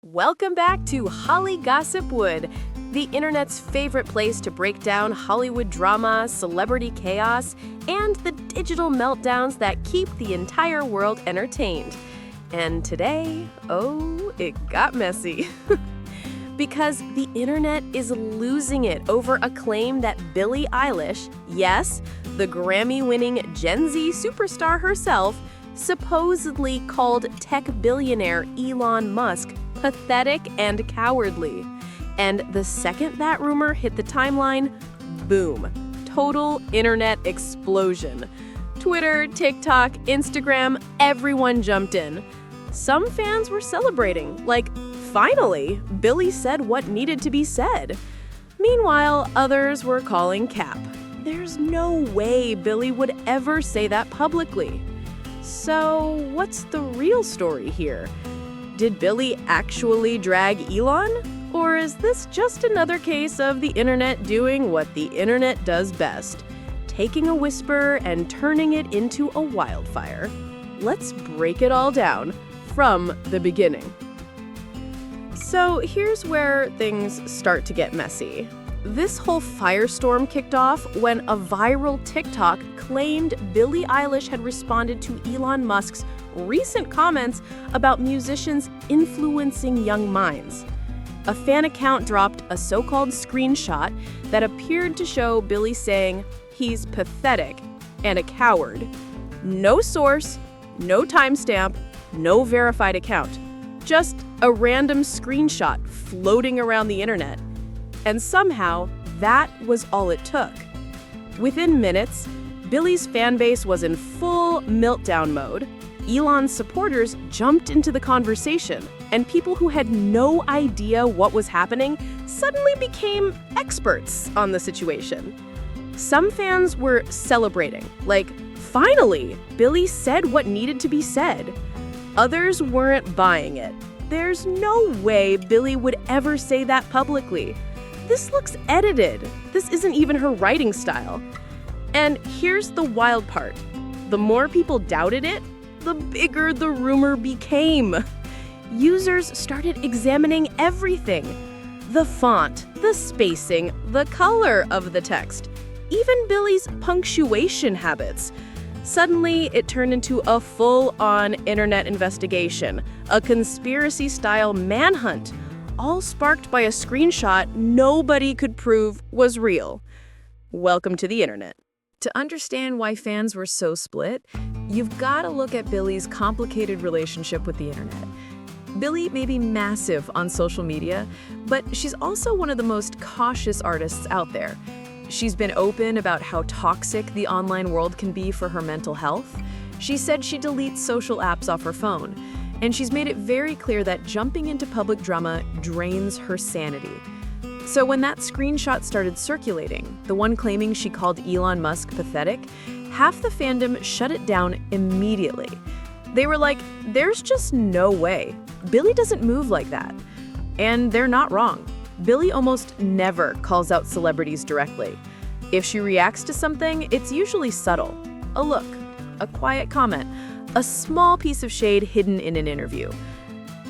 Welcome back to Hollygossipwood, the internet's favorite place to break down Hollywood drama, celebrity chaos, and the digital meltdowns that keep the entire world entertained. And today, it got messy. Because the internet is losing it over a claim that Billie Eilish, yes, the Grammy-winning Gen Z superstar herself, supposedly called tech billionaire Elon Musk pathetic and cowardly. And the second that rumor hit the timeline, boom, total internet explosion. Twitter, TikTok, Instagram, everyone jumped in. Some fans were celebrating, like, finally, Billie said what needed to be said. Meanwhile, others were calling cap. There's no way Billie would ever say that publicly. So, what's the real story here? Did Billie actually drag Elon? Or is this just another case of the internet doing what the internet does best? Taking a whisper and turning it into a wildfire. Let's break it all down from the beginning. So here's where things start to get messy. This whole firestorm kicked off when a viral TikTok claimed Billie Eilish had responded to Elon Musk's recent comments about musicians influencing young minds. A fan account dropped a so-called screenshot that appeared to show Billie saying he's pathetic and a coward. No source, no timestamp, no verified account. Just a random screenshot floating around the internet. And somehow, that was all it took. Within minutes, Billie's fanbase was in full meltdown mode. Elon's supporters jumped into the conversation, and people who had no idea what was happening suddenly became experts on the situation. Some fans were celebrating, like, finally, Billie said what needed to be said. Others weren't buying it. There's no way Billie would ever say that publicly. This looks edited. This isn't even her writing style. And here's the wild part. The more people doubted it, the bigger the rumor became. Users started examining everything. The font, the spacing, the color of the text, even Billie's punctuation habits. Suddenly, it turned into a full-on internet investigation, a conspiracy-style manhunt, all sparked by a screenshot nobody could prove was real. Welcome to the internet. To understand why fans were so split, you've got to look at Billie's complicated relationship with the internet. Billie may be massive on social media, but she's also one of the most cautious artists out there. She's been open about how toxic the online world can be for her mental health. She said she deletes social apps off her phone. And she's made it very clear that jumping into public drama drains her sanity. So when that screenshot started circulating, the one claiming she called Elon Musk pathetic, half the fandom shut it down immediately. They were like, there's just no way. Billie doesn't move like that. And they're not wrong. Billie almost never calls out celebrities directly. If she reacts to something, it's usually subtle. A look, a quiet comment, a small piece of shade hidden in an interview.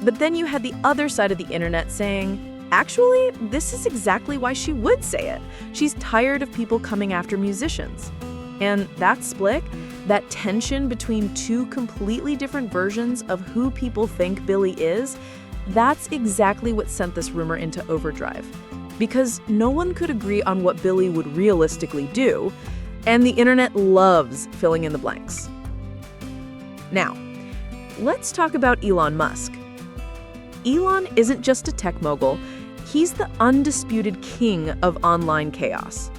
But then you had the other side of the internet saying, actually, this is exactly why she would say it. She's tired of people coming after musicians. And that split, that tension between two completely different versions of who people think Billie is, that's exactly what sent this rumor into overdrive. Because no one could agree on what Billie would realistically do, and the internet loves filling in the blanks. Now, let's talk about Elon Musk. Elon isn't just a tech mogul, he's the undisputed king of online chaos.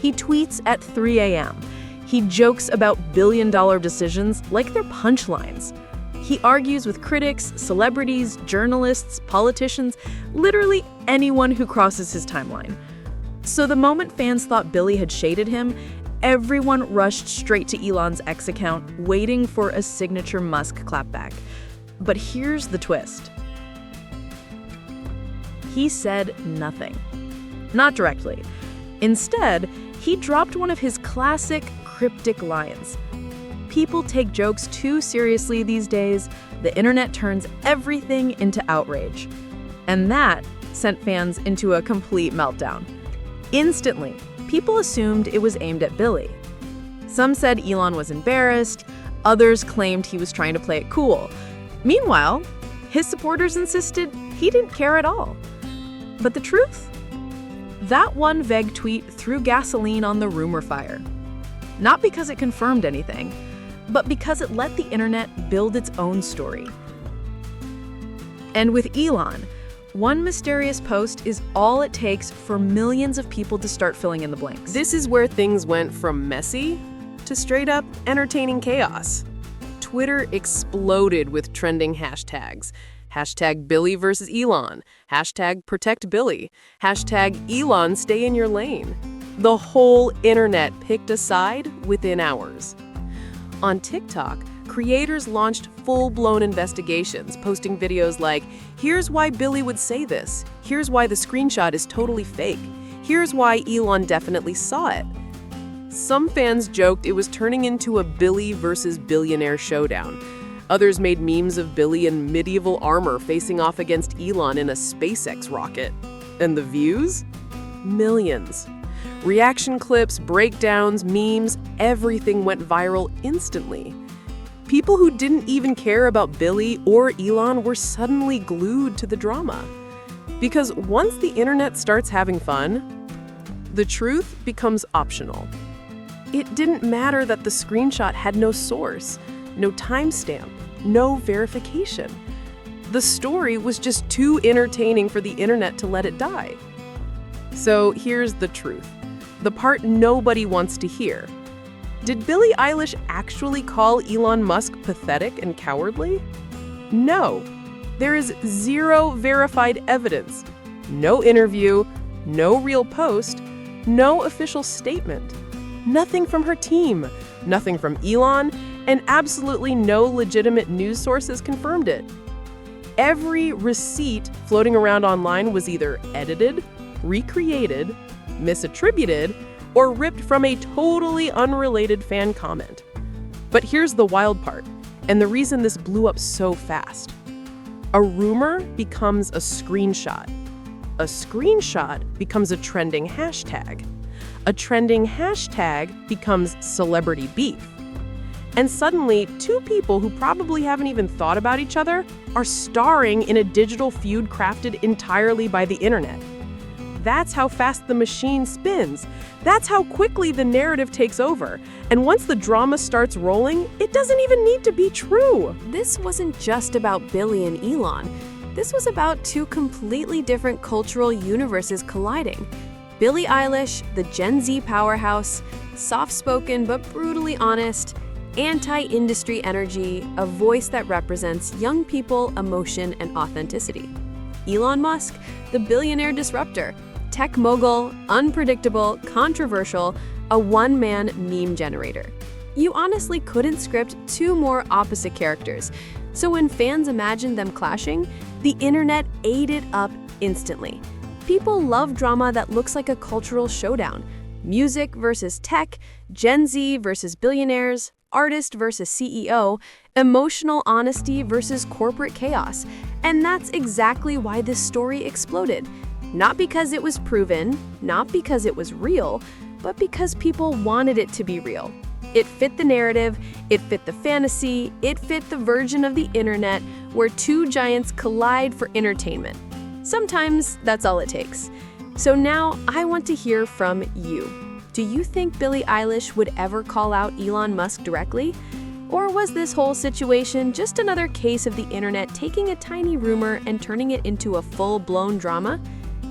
He tweets at 3 a.m. He jokes about billion-dollar decisions like they're punchlines. He argues with critics, celebrities, journalists, politicians, literally anyone who crosses his timeline. So the moment fans thought Billie had shaded him, everyone rushed straight to Elon's X account, waiting for a signature Musk clapback. But here's the twist. He said nothing. Not directly. Instead, he dropped one of his classic cryptic lines. People take jokes too seriously these days. The internet turns everything into outrage. And that sent fans into a complete meltdown. Instantly, people assumed it was aimed at Billie. Some said Elon was embarrassed, others claimed he was trying to play it cool. Meanwhile, his supporters insisted he didn't care at all. But the truth? That one vague tweet threw gasoline on the rumor fire. Not because it confirmed anything, but because it let the internet build its own story. And with Elon, one mysterious post is all it takes for millions of people to start filling in the blanks. This is where things went from messy to straight-up entertaining chaos. Twitter exploded with trending hashtags. Hashtag Billie versus Elon. Hashtag protect Billie. Hashtag Elon stay in your lane. The whole internet picked a side within hours. On TikTok, creators launched full-blown investigations, posting videos like, here's why Billie would say this, here's why the screenshot is totally fake, here's why Elon definitely saw it. Some fans joked it was turning into a Billie versus billionaire showdown. Others made memes of Billie in medieval armor facing off against Elon in a SpaceX rocket. And the views? Millions. Reaction clips, breakdowns, memes, everything went viral instantly. People who didn't even care about Billie or Elon were suddenly glued to the drama. Because once the internet starts having fun, the truth becomes optional. It didn't matter that the screenshot had no source, no timestamp, no verification. The story was just too entertaining for the internet to let it die. So here's the truth, the part nobody wants to hear. Did Billie Eilish actually call Elon Musk pathetic and cowardly? No. There is zero verified evidence. No interview, no real post, no official statement. Nothing from her team, nothing from Elon, and absolutely no legitimate news sources confirmed it. Every receipt floating around online was either edited, recreated, misattributed, or ripped from a totally unrelated fan comment. But here's the wild part, and the reason this blew up so fast. A rumor becomes a screenshot. A screenshot becomes a trending hashtag. A trending hashtag becomes celebrity beef. And suddenly, two people who probably haven't even thought about each other are starring in a digital feud crafted entirely by the internet. That's how fast the machine spins. That's how quickly the narrative takes over. And once the drama starts rolling, it doesn't even need to be true. This wasn't just about Billie and Elon. This was about two completely different cultural universes colliding. Billie Eilish, the Gen Z powerhouse, soft-spoken but brutally honest, anti-industry energy, a voice that represents young people, emotion, and authenticity. Elon Musk, the billionaire disruptor, tech mogul, unpredictable, controversial, a one-man meme generator. You honestly couldn't script two more opposite characters, so when fans imagined them clashing, the internet ate it up instantly. People love drama that looks like a cultural showdown. Music versus tech, Gen Z versus billionaires, artist versus CEO, emotional honesty versus corporate chaos. And that's exactly why this story exploded. Not because it was proven, not because it was real, but because people wanted it to be real. It fit the narrative, it fit the fantasy, it fit the version of the internet where two giants collide for entertainment. Sometimes that's all it takes. So now I want to hear from you. Do you think Billie Eilish would ever call out Elon Musk directly? Or was this whole situation just another case of the internet taking a tiny rumor and turning it into a full-blown drama?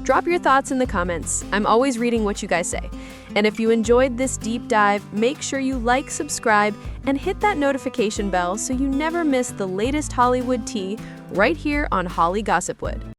Drop your thoughts in the comments. I'm always reading what you guys say. And if you enjoyed this deep dive, make sure you like, subscribe, and hit that notification bell so you never miss the latest Hollywood tea right here on Hollygossipwood.